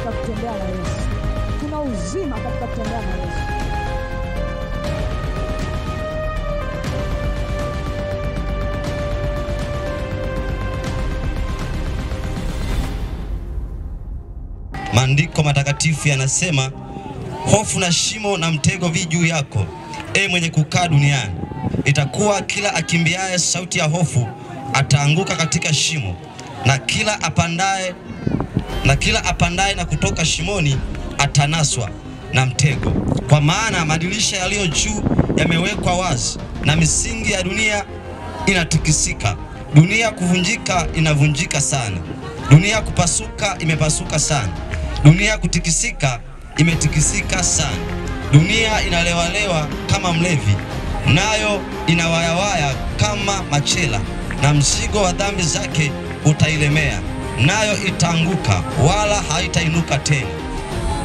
katika kutembea na Yesu. Tuna uzima katika kutembea na Yesu. Maandiko matakatifu yanasema, hofu na shimo na mtego vi juu yako, mwenye kukaa duniani. Itakuwa kila akimbiaye sauti ya hofu ataanguka katika shimo, na kila apandaye na kutoka shimoni atanaswa na mtego. Kwa maana madirisha yaliyo juu yamewekwa wazi, na misingi ya dunia inatikisika. Dunia kuvunjika inavunjika sana. Dunia kupasuka imepasuka sana. Dunia kutikisika imetikisika sana. Dunia inalewalewa kama mlevi, nayo inawayawaya kama machela, na mzigo wa dhambi zake utailemea, nayo itaanguka wala haitainuka tena.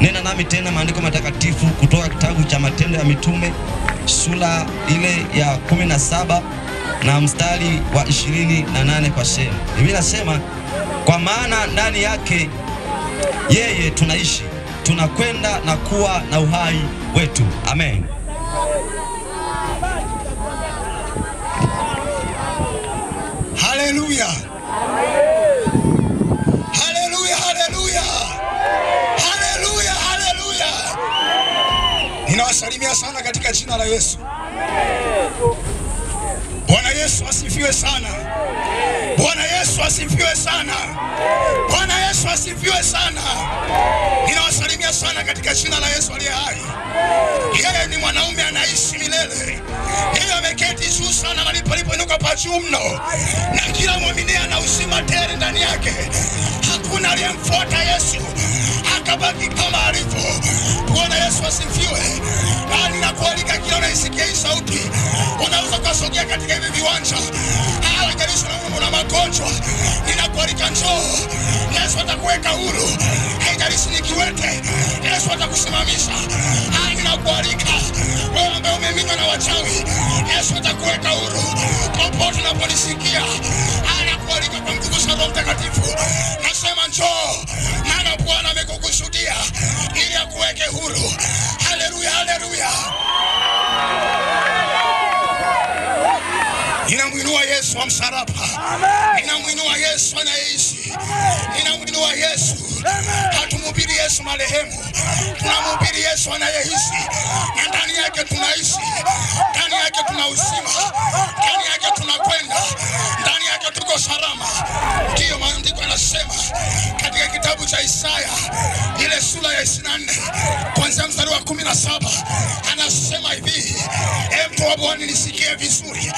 Nena nami tena maandiko matakatifu kutoka kitabu cha Matendo ya Mitume sura ile ya 17 na mstari wa 28 kwa sema. Biblia inasema, kwa maana ndani yake yeye tunaishi, tunakwenda na kuwa na uhai wetu. Amen. Haleluya. Haleluya, haleluya. Haleluya, haleluya. Ninawasalimia sana katika jina la Yesu. Bwana Yesu asifiwe sana. Bwana Yesu asifiwe sana. Bwana Yesu asifiwe sana. Ninawasalimia sana katika jina la Yesu aliye hai. Yeye ni mwanaume anaishi milele. Yeye ameketi juu sana mahali palipoinuka pa juu mno, na kila muumini ana uzima tele ndani yake. Hakuna aliyemfuata Yesu akabaki kama alivyo. Bwana Yesu asifiwe. Ninakualika kila unaisikia hii sauti, unaweza kusogea katika hivi viwanja. Haijalishi una magonjwa, ninakualika njoo. Yesu atakuweka huru. Haijalishi ni kiwete, Yesu atakusimamisha. Ninakualika wewe ambaye umeminywa na wachawi, Yesu atakuweka huru. Popote unaponisikia, anakualika kwa nguvu za Roho Mtakatifu. Nasema njoo, maana Bwana amekukusudia ili akuweke huru. Haleluya, haleluya. Ninamuinua Yesu wa msalaba. Ninamuinua Yesu anayeishi. Ninamuinua Yesu. Hatumhubiri Yesu marehemu, tunamhubiri Yesu anayeishi, na ndani yake tunaishi, ndani yake tuna uzima, ndani yake tunakwenda, ndani yake tuko salama. Ndiyo maandiko yanasema katika kitabu cha Isaya ile sura ya 24 kuanzia mstari wa 17, anasema hivi, mtu wa Bwana nisikie vizuri.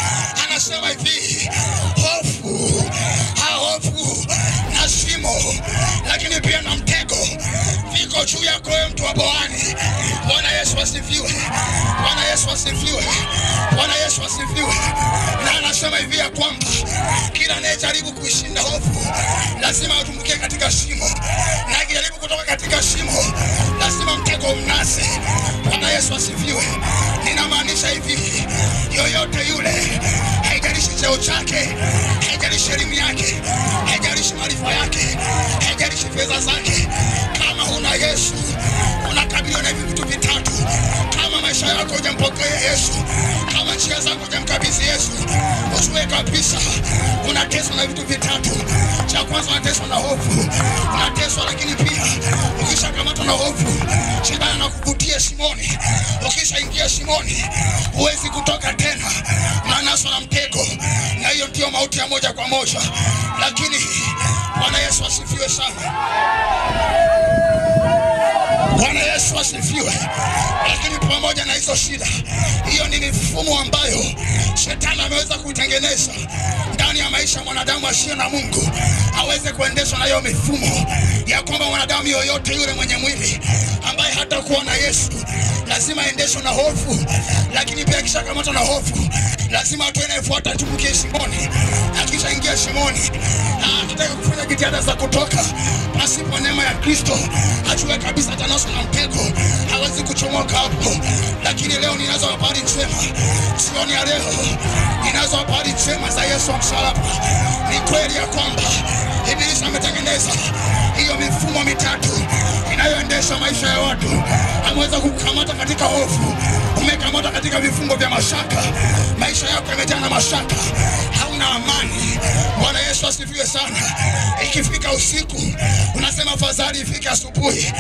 Anasema hivi, hofu na shimo, lakini pia na mtego viko juu yako mtu wa Bwana. Bwana Yesu asifiwe. Bwana Yesu asifiwe. Bwana Yesu asifiwe. Na anasema hivi ya kwamba kila anayejaribu kuishinda hofu lazima atumbukie katika shimo, na akijaribu kutoka katika shimo lazima mtego umnase. Bwana Yesu asifiwe. Ninamaanisha hivi, yoyote yule, haijalishi cheo chake, haijalishi elimu yake, haijalishi maarifa yake, haijalishi fedha zake, kama huna Yesu unakabiliwa na hivi vitu vitatu. Kama maisha yako hujampokea Yesu, kama njia zako hujamkabidhi Yesu, usiwe kabisa unateswa na vitu vitatu. Cha kwanza, unateswa na hofu. Unateswa, lakini pia ukishakamatwa na hofu, shetani anakuvutia shimoni. Ukishaingia shimoni, huwezi kutoka tena, manaswa na mtego, na hiyo ndio mauti ya moja kwa moja. Lakini Bwana Yesu asifiwe sana. Bwana Yesu asifiwe. Lakini pamoja na hizo shida, hiyo ni mifumo ambayo shetani ameweza kuitengeneza ndani ya maisha ya mwanadamu asiye na Mungu, aweze kuendeshwa na hiyo mifumo ya kwamba mwanadamu yoyote yule mwenye mwili ambaye hatakuwa na Yesu lazima aendeshwe na hofu. Lakini pia akishakamatwa na hofu, lazima atoe inayofuata, tumbukie shimoni. Akishaingia shimoni, akitaka kufanya jitihada za kutoka, pasipo neema ya Kristo, ajue kabisa atanaswa na mtego, hawezi kuchomoka hapo. Lakini leo ninazo habari njema. Sioni ya leo ninazo habari njema za Yesu wa msalaba. Ni kweli ya kwamba Ibilisi ametengeneza hiyo mifumo mitatu kuendesha maisha ya watu, ameweza kukamata katika hofu, umekamata katika vifungo vya mashaka, maisha yako yamejaa na mashaka, hauna amani. Bwana Yesu asifiwe sana. Ikifika usiku unasema afadhali ifike asubuhi,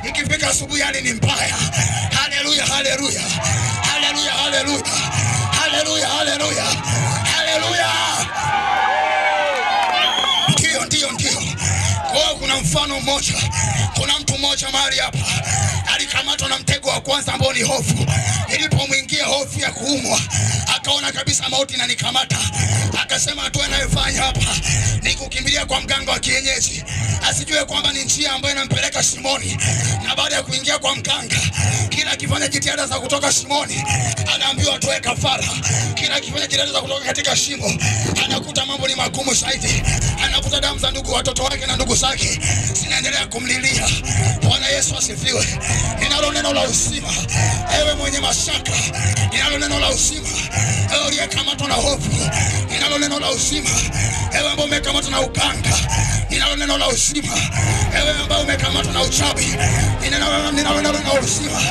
ikifika asubuhi hali ni mbaya. Haleluya, haleluya, haleluya, haleluya, haleluya, haleluya, haleluya. Ndio. Kwa kuna mfano mmoja, kuna mtu mmoja mahali hapa alikamatwa na mtego wa kwanza ambao ni hofu. Ilipomwingia hofu ya kuumwa, akaona kabisa mauti inanikamata, akasema hatua anayofanya hapa ni kukimbilia kwa mganga wa kienyeji, asijue kwamba ni njia ambayo inampeleka shimoni. Na baada ya kuingia kwa mganga, kila akifanya jitihada za kutoka shimoni anaambiwa atoe kafara. Kila akifanya jitihada za kutoka katika shimo anakuta mambo ni magumu zaidi, anakuta damu za ndugu, watoto wake na ndugu zake zinaendelea kumlilia. Bwana Yesu asifiwe. Ninalo neno la uzima, ewe mwenye mashaka, ninalo neno la uzima, ewe uliyekamatwa na hofu, ninalo neno la uzima, ewe ambaye umekamatwa na uganga, ninalo neno la uzima, ewe ambaye umekamatwa na uchawi, ninalo neno la uzima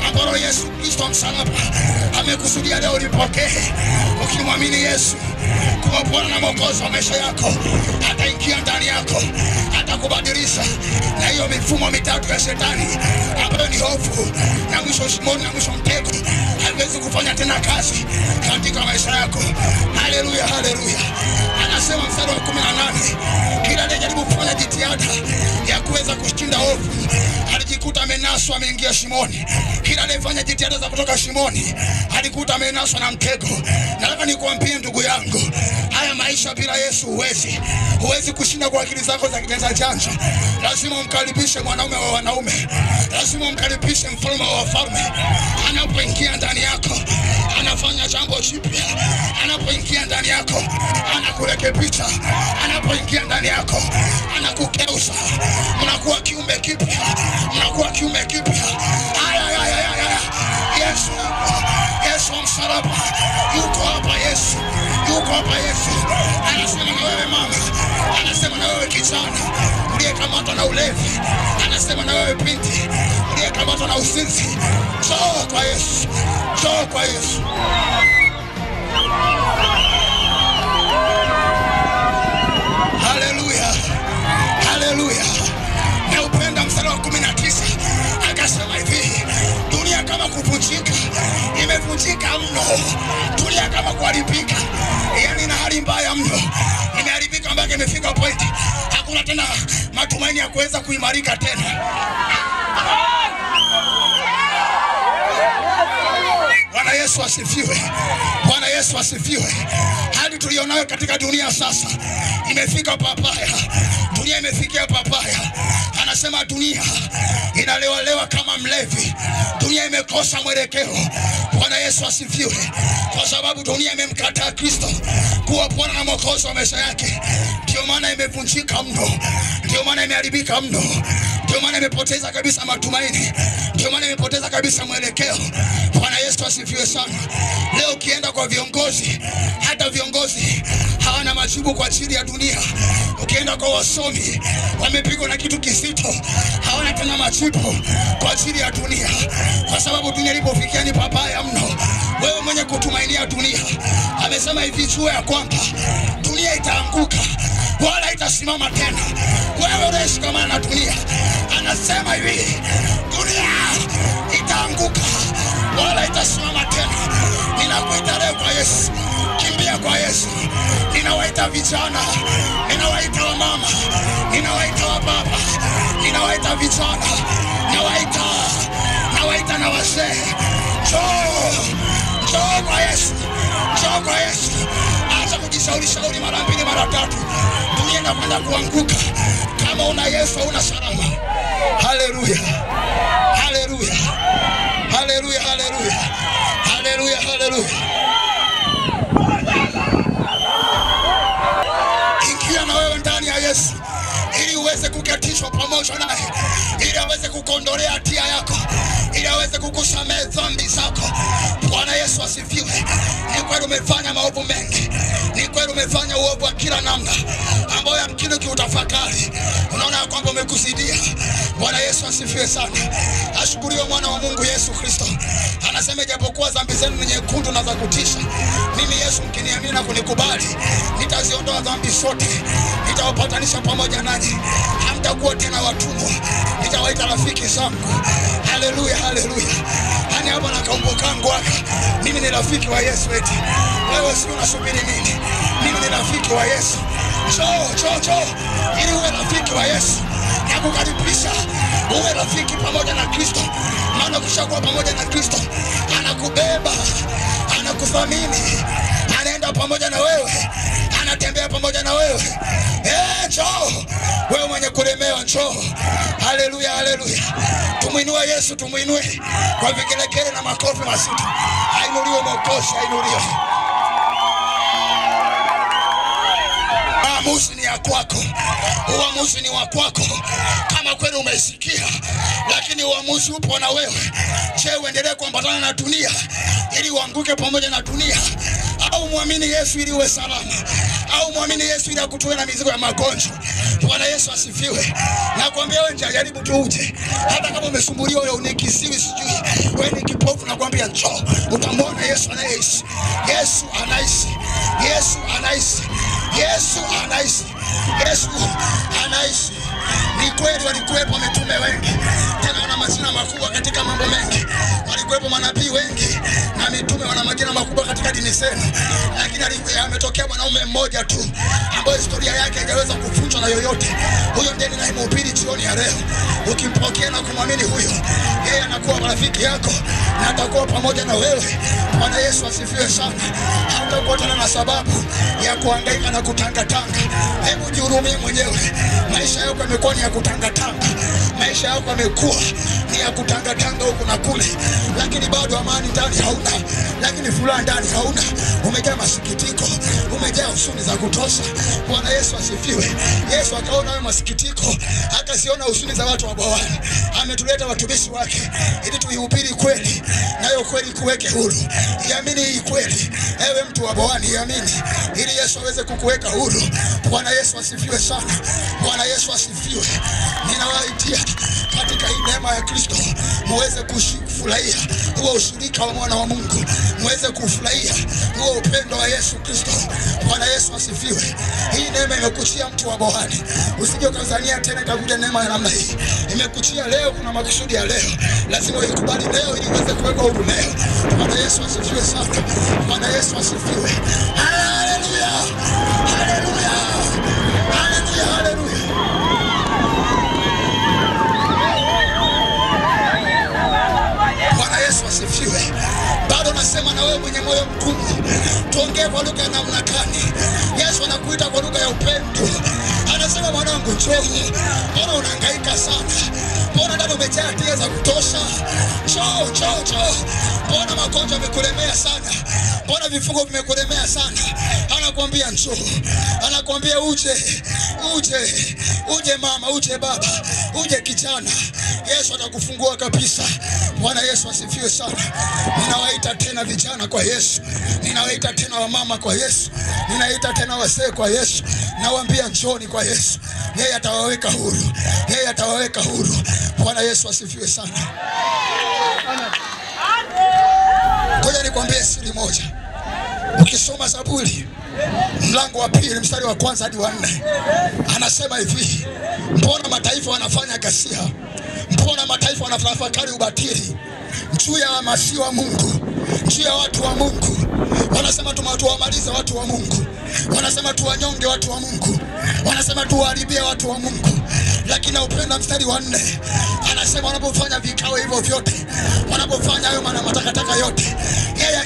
ambalo Yesu Kristo msalaba amekusudia leo ulipokee. Ukimwamini Yesu kuwa Bwana na Mwokozi wa maisha yako, ataingia ndani yako, atakubadilisha na hiyo mifumo mitatu ya shetani ambayo ni hofu na mwisho shimoni na mwisho mtego, haiwezi kufanya tena kazi katika maisha yako. Haleluya, haleluya. Anasema mstari wa 18, kila aliyejaribu kufanya jitihada ya kuweza kushinda hofu alijikuta amenaswa, ameingia shimoni. Kila aliyefanya jitihada za kutoka shimoni alikuta amenaswa na mtego. Nataka nikuambie ndugu yangu, haya maisha bila Yesu huwezi kushinda kwa akili zako za kijanja janja. Lazima umkaribishe mwanaume wa wanaume, lazima umkaribishe mfalme wa wafalme. Anapoingia ndani yako anafanya jambo jipya, anapoingia ndani yako anakurekebisha, anapoingia ndani yako anakugeuza, unakuwa kiumbe kipya, unakuwa kiumbe kipya. Yesu msalaba yuko hapa, Yesu yuko hapa. Yesu anasema na wewe mama, anasema na wewe kijana uliyekamatwa na ulevi, anasema na wewe binti uliyekamatwa na uzinzi, njoo kwa Yesu, njoo kwa Yesu. Haleluya, haleluya. Na upenda mstari wa 19 akasema hivi, dunia kama kuvunjika imevunjika mno, dunia kama kuharibika, yani na hali mbaya mno, imeharibika mpaka imefika point hakuna tena matumaini ya kuweza kuimarika tena. Bwana Yesu asifiwe. Bwana Yesu asifiwe. Hali tulionayo katika dunia sasa imefika papaya. Dunia imefikia papaya. Anasema dunia inalewa kama mlevi. Dunia imekosa mwelekeo. Bwana Yesu asifiwe. Kwa sababu dunia imemkataa Kristo kuwa Bwana na Mwokozi wa maisha yake. Ndio maana imevunjika mno. Ndio maana imeharibika mno. Ndio maana imepoteza kabisa matumaini. Ndio maana imepoteza kabisa mwelekeo. Bwana Yesu asifiwe sana. Leo ukienda kwa viongozi, hata viongozi hawana majibu kwa ajili ya dunia. Ukienda kwa wasomi, wamepigwa na kitu kisito, hawana tena majibu kwa ajili ya dunia. Kwa sababu dunia ilipofikia ni papaya mno. Wewe mwenye kutumainia dunia, amesema hivi, jua ya kwamba dunia itaanguka wala itasimama tena. Wewe unashikamana na dunia, anasema hivi, dunia itaanguka wala itasimama tena. Ninakuita leo kwa Yesu, kimbia kwa Yesu. Ninawaita vijana, ninawaita wamama, ninawaita wababa, ninawaita vijana, nawaita na wazee. Njoo kwa Yesu, njoo kwa Yesu. Acha kujishauri mara mbili mara tatu. Dunia inakwenda kuanguka. Kama una Yesu una salama. Haleluya, haleluya, haleluya, haleluya, haleluya, haleluya. Ingia na wewe ndani ya Yesu ili uweze kukatishwa pamoja naye, ili aweze kukondolea hatia yako, ili aweze kukusamehe dhambi zako. Bwana Yesu asifiwe. Ni kweli umefanya maovu mengi, ni kweli umefanya uovu wa kila namna ambao yamkini ukiutafakari unaona kwamba umekusidia. Bwana Yesu asifiwe sana. Ashukuriwe mwana wa Mungu Yesu Kristo. Anasema japokuwa dhambi zenu ni nyekundu na za kutisha, mimi Yesu mkiniamini na kunikubali, nitaziondoa dhambi zote, nitawapatanisha pamoja nanyi, hamtakuwa tena watumwa, nitawaita rafiki zangu. Haleluya, haleluya. Hani hapa na kaumbo kangu haka, mimi ni rafiki wa Yesu eti. Wewe si unasubiri nini? Mimi ni rafiki wa Yesu. Njoo ili uwe rafiki wa Yesu. Nakukaribisha uwe rafiki pamoja na Kristo. Maana ukishakuwa pamoja na Kristo, anakubeba, anakuthamini, anaenda pamoja na wewe, anatembea pamoja na wewe. Njoo wewe mwenye kulemewa, njoo. Haleluya, haleluya. Tumuinue Yesu, tumuinue kwa vigelegele na makofi mazito. Ainuliwe Mwokozi, ainuliwe. Uamuzi ni ya kwako. Uamuzi ni wa kwako. Kama kweli umeisikia, lakini uamuzi upo na wewe. Je, uendelee kuambatana na dunia ili uanguke pamoja na dunia, au muamini Yesu ili uwe salama, au muamini Yesu ili akutoe na mizigo ya magonjwa? Bwana Yesu asifiwe. Nakwambia wewe jaribu tu uje. Hata kama umesumbuliwa wewe unikisiwi sijui, wewe ni kipofu, nakwambia njoo. Utamwona Yesu anaishi. Yesu anaishi. Yesu anaishi. Yesu anaishi. Yesu anaishi. Ni kweli walikuwepo mitume wengi, tena wana majina makubwa katika mambo mengi. Walikuwepo manabii wengi na mitume wana majina makubwa katika dini zenu, lakini ametokea mwanaume mmoja tu ambaye historia yake haijaweza kufunzwa na yoyote. Huyo ndiye ninayemhubiri jioni ya leo. Ukimpokea na kumwamini huyo, yeye anakuwa rafiki yako na atakuwa pamoja na wewe. Bwana Yesu asifiwe sana. Hautakuwa tena na sababu ya kuhangaika na kutangatanga. Hebu jihurumie mwenyewe. Maisha yako yamekuwa ni ya kutangatanga. Maisha yako yamekuwa ni ya kutangatanga huku na kule, lakini bado amani ndani hauna, lakini furaha ndani hauna. Umejaa masikitiko, umejaa huzuni za kutosha. Bwana Yesu asifiwe. Yesu akaona wewe masikitiko, akasiona huzuni za watu wa bwawani. Ametuleta watumishi wake ili tuihubiri kweli, nayo kweli kuweke huru. Iamini hii kweli, ewe mtu wa bwawani, iamini ili Yesu aweze kukuweka huru. Bwana Yesu asifiwe sana. Bwana Yesu asifiwe. Ninawaitia katika hii neema ya Kristo muweze kufurahia huo ushirika wa mwana wa Mungu, muweze kufurahia huo upendo wa Yesu Kristo. Bwana Yesu asifiwe. Hii neema imekuchia mtu wa bwawani. Usije ukazania tena itakuja neema ya namna hii. Imekuchia leo, kuna makusudi ya leo. Lazima uikubali leo ili uweze kuweka huru leo. Bwana Yesu asifiwe sana. Bwana Yesu asifiwe. Haleluya. Haleluya. Haleluya. Haleluya. Bwana Yesu asifiwe. Bado nasema na wewe mwenye moyo mgumu, tuongee kwa lugha ya namna gani? Yesu anakuita kwa lugha ya upendo. Anasema mwanangu njoo. Mbona unahangaika sana? Mbona ndani umejaa hatia za kutosha? Njoo. Mbona magonjwa yamekulemea sana? Mbona vifungo vimekulemea sana? Anakuambia njoo. Anakuambia uje mama, uje baba, uje kijana. Yesu atakufungua kabisa. Bwana Yesu asifiwe sana. Ninawaita tena vijana kwa Yesu. Ninawaita tena wamama kwa Yesu. Ninawaita tena wazee kwa Yesu. Nawaambia njooni kwa Yesu. Yeye atawaweka huru. Yeye atawaweka huru. Bwana Yesu asifiwe sana. Ngoja nikwambie siri moja. Ukisoma Zaburi mlango wa 2 mstari wa 1 hadi wa 4, anasema hivi: mbona mataifa wanafanya ghasia? Mbona mataifa wanatafakari ubatili juu ya masihi wa Mungu, juu ya watu wa Mungu? Wanasema tuwamalize watu wa Mungu, wanasema tuwanyonge watu wa Mungu, wanasema tuwaharibie watu wa Mungu. Lakini upenda mstari wa 4, anasema wanapofanya vikao hivyo vyote, wanapofanya hayo matakataka yote, yeye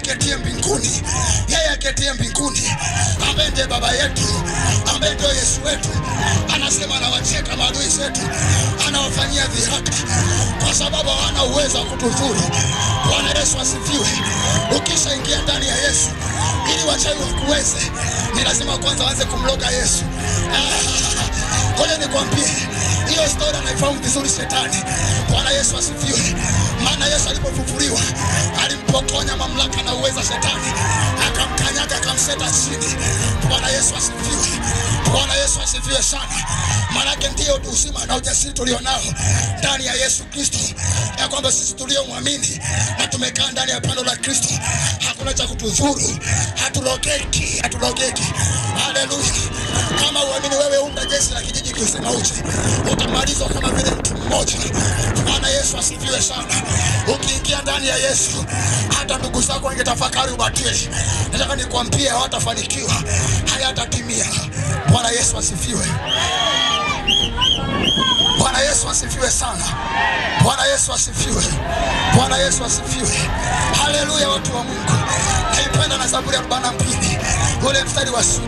aketie mbinguni, ambaye ndiye baba yetu, ambaye ndiye Yesu wetu, anasema anawacheka maadui zetu, anawafanyia dhihaka kwa sababu hawana uwezo wa kutudhuru. Bwana Yesu asifiwe. Ukishaingia ndani ya Yesu, ili wachawi wakuweze, ni lazima kwanza waanze kumloga Yesu. Ngoja nikwambie, hiyo story anaifahamu vizuri shetani. Bwana Yesu asifiwe. Maana Yesu alipofufuliwa, alimpokonya mamlaka na uweza shetani, akamkanyaga, akamseta chini. Bwana Yesu asifiwe. Bwana Yesu asifiwe sana. Maana ndio uzima na ujasiri tulionao ndani ya Yesu Kristo, ya kwamba sisi tuliomwamini na tumekaa ndani ya pando la Kristo, hakuna cha kutudhuru, hatulogeki. Haleluya. Kama uamini wewe unda jeshi la kijiji kisema uje, utamalizwa kama vile mtu mmoja. Bwana Yesu asifiwe sana. Ukiingia ndani ya Yesu, hata ndugu zako wangetafakari ubatili, nataka nikwambie hawatafanikiwa, hayatatimia. Bwana Yesu asifiwe. Bwana Yesu asifiwe sana. Bwana Yesu asifiwe. Bwana Yesu asifiwe. Haleluya watu wa Mungu. Naipenda na Zaburi ya 42 ule mstari wa 6.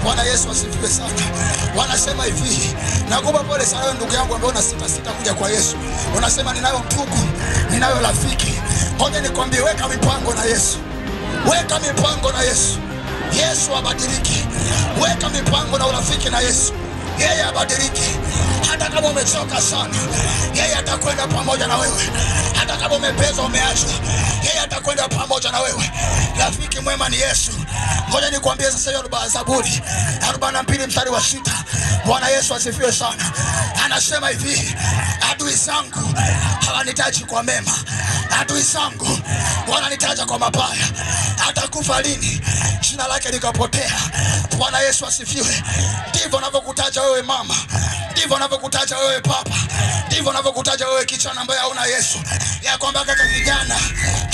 Bwana Yesu asifiwe sana. Wanasema hivi, nakupa pole sana wewe ndugu yangu ambaye unasita kuja kwa Yesu. Unasema ninayo ndugu, ninayo rafiki. Ngoja nikwambie, weka mipango na Yesu. Weka mipango na Yesu. Yesu abadiliki. Weka mipango na urafiki na Yesu. Yeye abadiliki. Hata kama umechoka sana, yeye atakwenda pamoja na wewe. Hata kama umepezwa, umeachwa, yeye atakwenda pamoja na wewe. Rafiki mwema ni Yesu. Ngoja nikwambie sasa hiyo Zaburi 42 mstari wa 6. Bwana Yesu asifiwe sana. Anasema hivi, adui zangu hawanitaji kwa mema, adui zangu wananitaja kwa mabaya. Atakufa lini jina lake likapotea? Bwana Yesu asifiwe. Ndivyo ninavyokutaja wewe mama, ndivyo ninavyokutaja wewe papa, ndivyo ninavyokutaja wewe kijana ambaye hauna Yesu, ya kwamba kaka kijana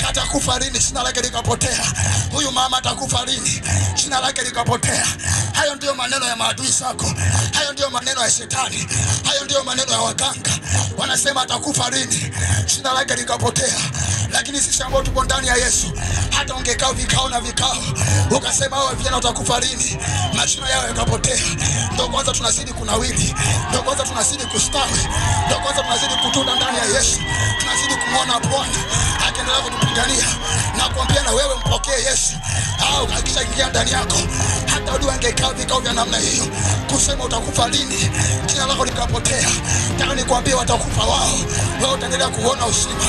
atakufa lini jina lake likapotea. Huyu mama atakufa lini jina lake likapotea. Hayo ndio maneno ya maadui zako, hayo ndio maneno ya shetani, hayo ndio maneno ya waganga. Wanasema atakufa lini jina lake likapotea. Lakini sisi ambao tupo ndani ya Yesu, hata ungekaa vikao na vikao ukasema hao vijana watakufa lini, majina yao yakapotea, ndio kwanza tunazidi kunawili, ndio kwanza tunazidi kustawi, ndio kwanza tunazidi kutunda ndani ya Yesu, tunazidi kumwona Bwana akiendelea kutupigania. Na kuambia na wewe mpokee Yesu, au akishaingia ndani yako, hata adui angekaa vikao vya namna hiyo kusema utakufa lini jina lako likapotea, nataka nikwambie watakufa wao. Wewe utaendelea kuona uzima,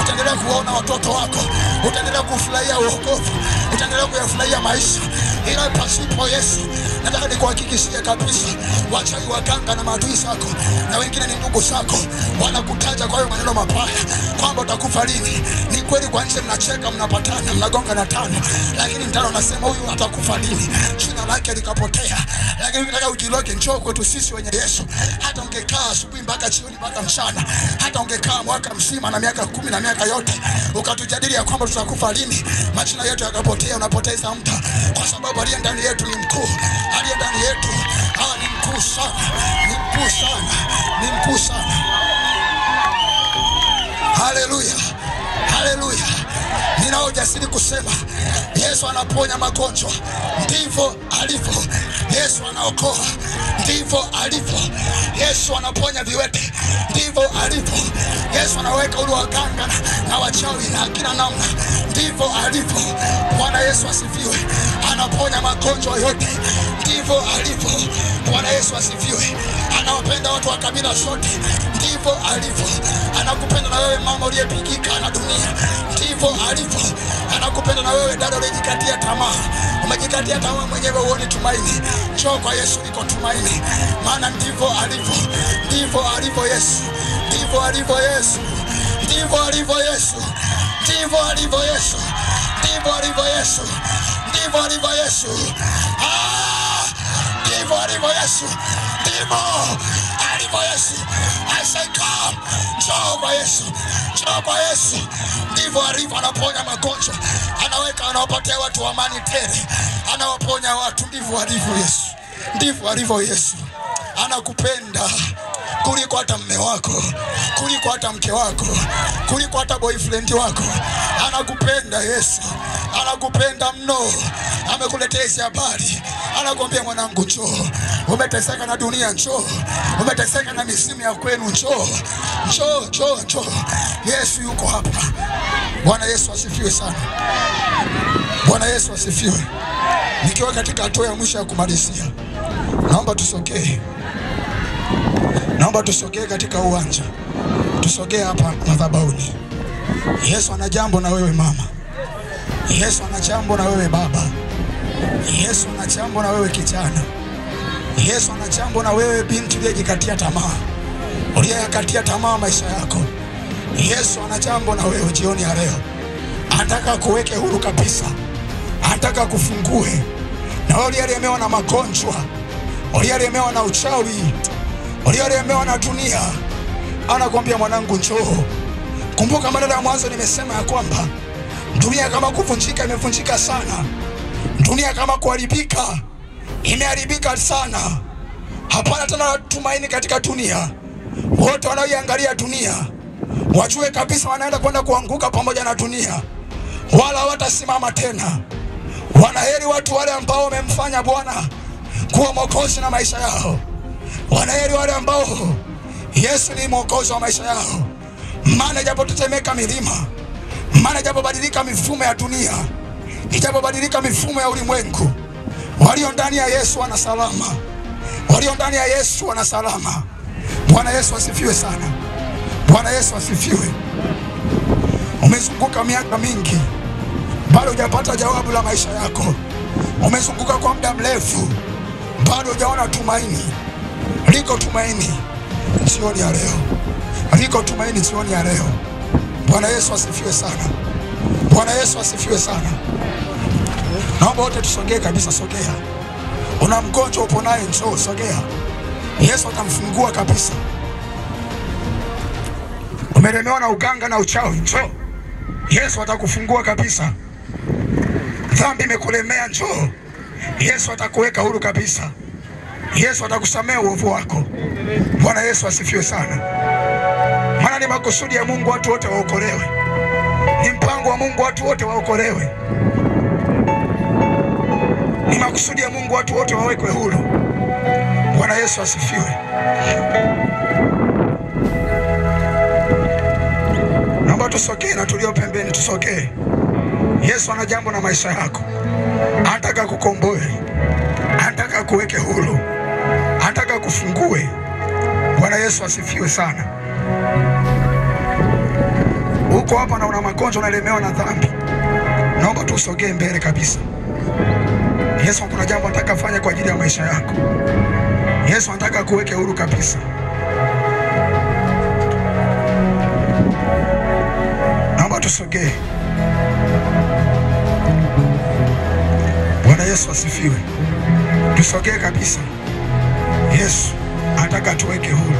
utaendelea kuona watoto wako, utaendelea kufurahia wokovu, utaendelea kuyafurahia maisha. Ila pasipo Yesu, nataka nikuhakikishie kabisa, wachawi, waganga na maadui zako na wengine ni ndugu zako wanakutaja kwa hiyo maneno mabaya kwamba utakufa lini. Ni kweli kwa nje mnacheka, mnapatana, mnagonga na tano, lakini mtano unasema huyu atakufa lini jina lake likapotea. Lakini nataka ujiloge, njoo kwetu sisi wenye Yesu. Hata ungekaa asubuhi mpaka jioni mpaka mchana, hata ungekaa mwaka mzima na miaka 10 na miaka yote ukatujadili ya kwamba tutakufa lini, majina yetu yakapotea, unapoteza muda, kwa sababu aliye ndani yetu ni mkuu. Aliye ndani yetu ni mkuu sana, ni mkuu sana, ni mkuu sana. Haleluya, haleluya. Ninao ujasiri kusema Yesu anaponya magonjwa, ndivyo alivyo. Yesu anaokoa, ndivyo alivyo. Yesu anaponya viwete, ndivyo alivyo. Yesu anaweka huru waganga na wachawi na kila namna, ndivyo alivyo. Bwana Yesu asifiwe. Anaponya magonjwa yote, ndivyo alivyo. Bwana Yesu asifiwe. Anawapenda watu wa kabila zote, ndivyo alivyo. Anakupenda na wewe mama uliyepigika na dunia, ndivyo alivyo. Anakupenda na wewe dada uliyejikatia tamaa, umejikatia tamaa mwenyewe uone tumaini. Njoo kwa Yesu liko tumaini, maana ndivyo alivyo. Ndivyo alivyo Yesu, ndivyo alivyo Yesu, ndivyo alivyo Yesu, ndivyo alivyo Yesu, ndivyo alivyo Yesu, ndivyo alivyo Yesu. Ndivyo alivyo Yesu, ndivyo alivyo Yesu. I say come, njoo kwa Yesu, njoo kwa Yesu. Ndivyo alivyo. Anaponya magonjwa, anaweka, anawapatia watu amani tele, anawaponya watu. Ndivyo alivyo Yesu, ndivyo alivyo Yesu. Anakupenda kuliko hata mume wako, kuliko hata mke wako, kuliko hata boyfriend wako. Anakupenda Yesu, anakupenda mno. Amekuletea hizi habari, anakuambia mwanangu njoo. Umeteseka na dunia, njoo. Umeteseka na misimu ya kwenu, njoo. Njoo, njoo, njoo. Yesu yuko hapa. Bwana Yesu asifiwe sana. Bwana Yesu asifiwe. Nikiwa katika hatua ya mwisho ya kumalizia, naomba tusogee. Naomba tusogee katika uwanja. Tusogee hapa madhabahuni. Yesu ana jambo na wewe mama. Yesu ana jambo na wewe baba. Yesu ana jambo na wewe kijana. Yesu ana jambo na wewe, binti uliyejikatia tamaa, uliyekatia tamaa maisha yako. Yesu ana jambo na wewe jioni ya leo. Anataka kuweke huru kabisa, anataka kufungue. Na wewe uliyelemewa na magonjwa, uliyelemewa na uchawi, uliyelemewa na dunia, anakuambia mwanangu, njoo. Kumbuka maneno ya mwanzo nimesema ya kwamba dunia kama kuvunjika imevunjika sana. Dunia kama kuharibika imeharibika sana. Hapana tena tumaini katika dunia. Wote wanaoiangalia dunia wajue kabisa wanaenda kwenda kuanguka pamoja na dunia, wala hawatasimama tena. Wanaheri watu wale ambao wamemfanya Bwana kuwa mwokozi na maisha yao. Wanaheri wale ambao Yesu ni mwokozi wa maisha yao. Maana ijapotetemeka milima, maana ijapobadilika mifumo ya dunia, ijapobadilika mifumo ya ulimwengu, walio ndani ya Yesu wana salama. Walio ndani ya Yesu wana salama. Bwana Yesu asifiwe sana. Bwana Yesu asifiwe. Umezunguka miaka mingi, bado hujapata jawabu la maisha yako. Umezunguka kwa muda mrefu, bado hujaona tumaini. Liko tumaini jioni ya leo. Liko tumaini jioni ya leo. Bwana Yesu asifiwe sana. Bwana Yesu asifiwe sana. Naomba wote tusogee kabisa, sogea. Una mgonjwa uponaye, njoo, sogea. Yesu atamfungua kabisa. Umelemewa na uganga na uchawi, njoo. Yesu atakufungua kabisa. Dhambi imekulemea, njoo. Yesu atakuweka huru kabisa. Yesu atakusamea uovu wako. Bwana Yesu asifiwe sana. Maana ni makusudi ya Mungu watu wote waokolewe. Ni mpango wa Mungu watu wote waokolewe. Ni makusudi ya Mungu watu wote wawekwe huru. Bwana Yesu asifiwe. Naomba tusogee na tulio pembeni tusogee. Yesu ana jambo na maisha yako. Anataka kukomboe. Anataka kuweke huru. Anataka kufungue. Bwana Yesu asifiwe sana. Uko hapa na una magonjwa, unalemewa na dhambi, naomba tusogee mbele kabisa. Yesu kuna jambo anataka fanya kwa ajili ya maisha yako. Yesu anataka kuweke huru kabisa. Naomba tusogee. Bwana Yesu asifiwe. Tusogee kabisa. Yesu anataka tuweke huru.